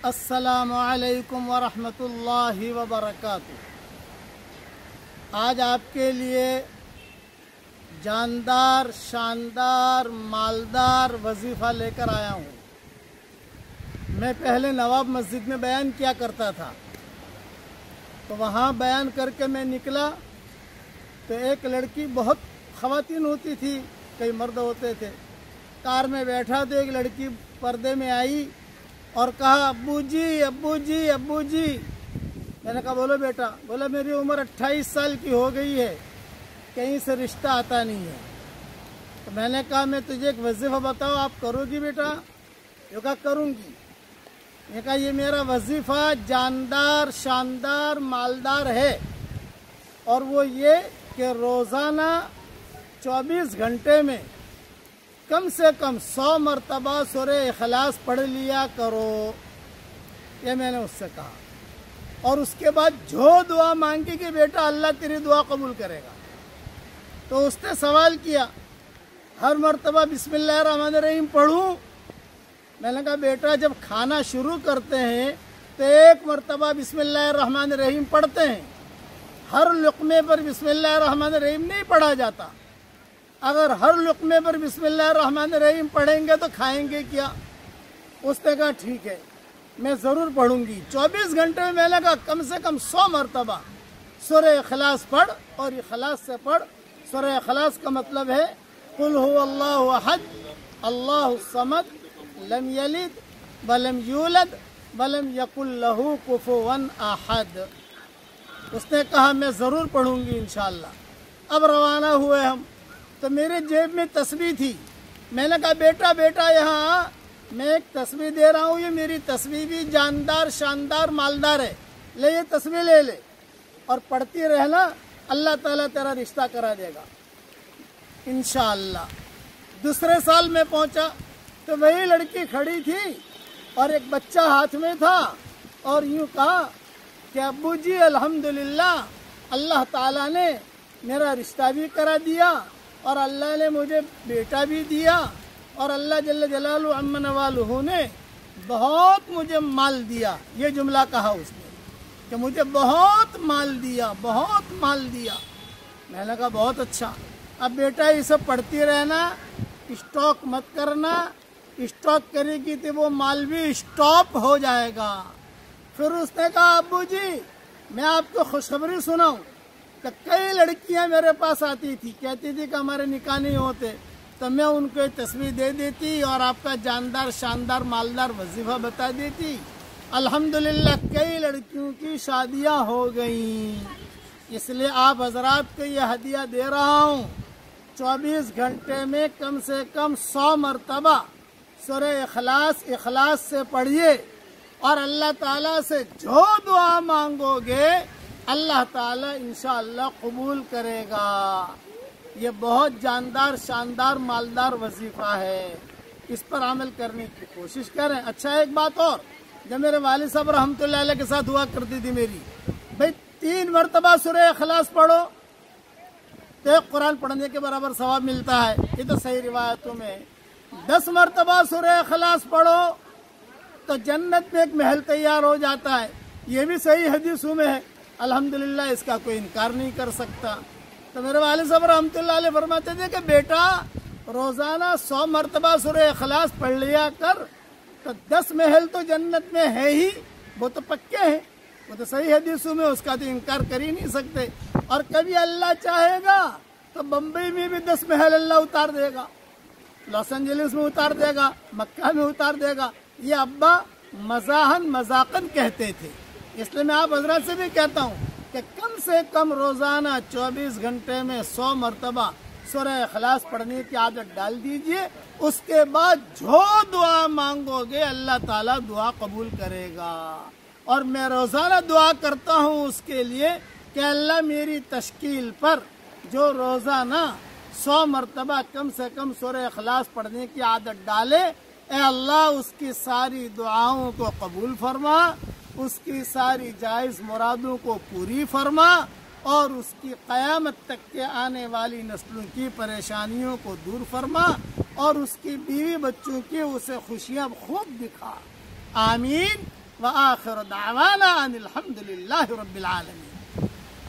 السلام علیکم ورحمۃ اللہ وبرکاتہ۔ آج آپ کے لیے جاندار، شاندار، مالدار وظیفہ لے کر آیا ہوں۔ میں پہلے نواب مسجد میں بیان کیا کرتا تھا، تو وہاں بیان کر کے میں نکلا تو ایک لڑکی، بہت خواتین ہوتی تھی، کئی مرد ہوتے تھے، کار میں بیٹھا تو ایک لڑکی پردے میں آئی اور کہا ابو جی ابو جی ابو جی۔ میں نے کہا بولو بیٹا۔ بولا میری عمر 28 سال کی ہو گئی ہے، کہیں سے رشتہ آتا نہیں ہے۔ تو میں نے کہا میں تجھے ایک وظیفہ بتاؤ، آپ کرو گی بیٹا؟ یہ کہا کروں گی۔ یہ کہا یہ میرا وظیفہ جاندار، شاندار، مالدار ہے، اور وہ یہ کہ روزانہ 24 گھنٹے میں کم سے کم 100 مرتبہ سورہ اخلاص پڑھ لیا کرو۔ یہ میں نے اس سے کہا، اور اس کے بعد جو دعا مانگی کہ بیٹا اللہ تیری دعا قبول کرے گا۔ تو اس نے سوال کیا ہر مرتبہ بسم اللہ الرحمن الرحیم پڑھوں؟ میں نے کہا بیٹا جب کھانا شروع کرتے ہیں تو ایک مرتبہ بسم اللہ الرحمن الرحیم پڑھتے ہیں، ہر لقمے پر بسم اللہ الرحمن الرحیم نہیں پڑھا جاتا۔ اگر ہر لقمے پر بسم اللہ الرحمن الرحیم پڑھیں گے تو کھائیں گے کیا؟ اس نے کہا ٹھیک ہے میں ضرور پڑھوں گی۔ 24 گھنٹے میں میں نے کہا کم سے کم 100 مرتبہ سورہ اخلاص پڑھ، اور اخلاص سے پڑھ۔ سورہ اخلاص کا مطلب ہے قل هو اللہ احد اللہ الصمد لم یلد ولم یولد ولم یکن لہ کفوا احد۔ اس نے کہا میں ضرور پڑھوں گی انشاءاللہ۔ اب روانہ ہوئے ہم، تو میرے جیب میں تسبیح تھی۔ میں نے کہا بیٹا بیٹا یہاں میں ایک تسبیح دے رہا ہوں، یہ میری تسبیح بھی جاندار، شاندار، مالدار ہے، لے یہ تسبیح لے لے اور پڑھتی رہنا، اللہ تعالیٰ تیرا رشتہ کرا دے گا انشاءاللہ۔ دوسرے سال میں پہنچا تو وہی لڑکی کھڑی تھی اور ایک بچہ ہاتھ میں تھا، اور یوں کہا کہ ابو جی الحمدللہ اللہ تعالیٰ نے میرا رشتہ بھی کرا دیا، اور اللہ نے مجھے بیٹا بھی دیا، اور اللہ جل جلالہ عم نوالہ نے بہت مجھے مال دیا۔ یہ جملہ کہا اس نے کہ مجھے بہت مال دیا، بہت مال دیا۔ میں نے کہا بہت اچھا، اب بیٹا یہ سب پڑھتی رہنا، اسٹاک مت کرنا، اسٹاک کرے گی تو وہ مال بھی اسٹاپ ہو جائے گا۔ پھر اس نے کہا ابو جی میں آپ کو خوشخبری سناؤں کہ کئی لڑکیاں میرے پاس آتی تھی، کہتی تھی کہ ہمارے نکاح نہیں ہوتے، تو میں ان کو تسبیح دے دیتی اور آپ کا جاندار، شاندار، مالدار وظیفہ بتا دیتی۔ الحمدللہ کئی لڑکیوں کی شادیاں ہو گئیں۔ اس لیے آپ حضرات کو یہ ہدیہ دے رہا ہوں، 24 گھنٹے میں کم سے کم 100 مرتبہ سورہ اخلاص سے پڑھیے، اور اللہ تعالیٰ سے جو دعا مانگو گے اللہ تعالیٰ انشاءاللہ قبول کرے گا۔ یہ بہت جاندار، شاندار، مالدار وظیفہ ہے، اس پر عمل کرنے کی کوشش کریں۔ اچھا ایک بات اور، جب میرے والد صاحب رحمۃ اللہ علیہ کے ساتھ ہوا کرتی تھی میری، بھائی 3 مرتبہ سورہ اخلاص پڑھو تو ایک قرآن پڑھنے کے برابر ثواب ملتا ہے، یہ تو صحیح روایتوں میں ہے۔ 10 مرتبہ سورہ اخلاص پڑھو تو جنت میں ایک محل تیار ہو جاتا ہے، یہ بھی صحیح حدیثوں میں ہے۔ الحمدللہ اس کا کوئی انکار نہیں کر سکتا۔ تو میرے والد صاحب رحمۃ اللہ علیہ فرماتے تھے کہ بیٹا روزانہ 100 مرتبہ سورہ اخلاص پڑھ لیا کر، تو 10 محل تو جنت میں ہے ہی، وہ تو پکے ہیں، وہ تو صحیح حدیثوں میں، اس کا تو انکار کر ہی نہیں سکتے۔ اور کبھی اللہ چاہے گا تو بمبئی میں بھی 10 محل اللہ اتار دے گا، لاس اینجلس میں اتار دے گا، مکہ میں اتار دے گا۔ یہ ابا مذاقاً کہتے تھے، اس لیے میں آپ حضرات سے بھی کہتا ہوں کہ کم سے کم روزانہ 24 گھنٹے میں 100 مرتبہ سورہ اخلاص پڑھنے کی عادت ڈال دیجئے۔ اس کے بعد جو دعا مانگو گے اللہ تعالیٰ دعا قبول کرے گا۔ اور میں روزانہ دعا کرتا ہوں اس کے لیے کہ اللہ میری تشکیل پر جو روزانہ 100 مرتبہ کم سے کم سورہ اخلاص پڑھنے کی عادت ڈالے، اے اللہ اس کی ساری دعاؤں کو قبول فرما، اس کی ساری جائز مرادوں کو پوری فرما، اور اس کی قیامت تک کے آنے والی نسلوں کی پریشانیوں کو دور فرما، اور اس کی بیوی بچوں کی اسے خوشیاں خوب دکھا۔ آمین وآخر دعوانا ان الحمد للہ رب العالمین۔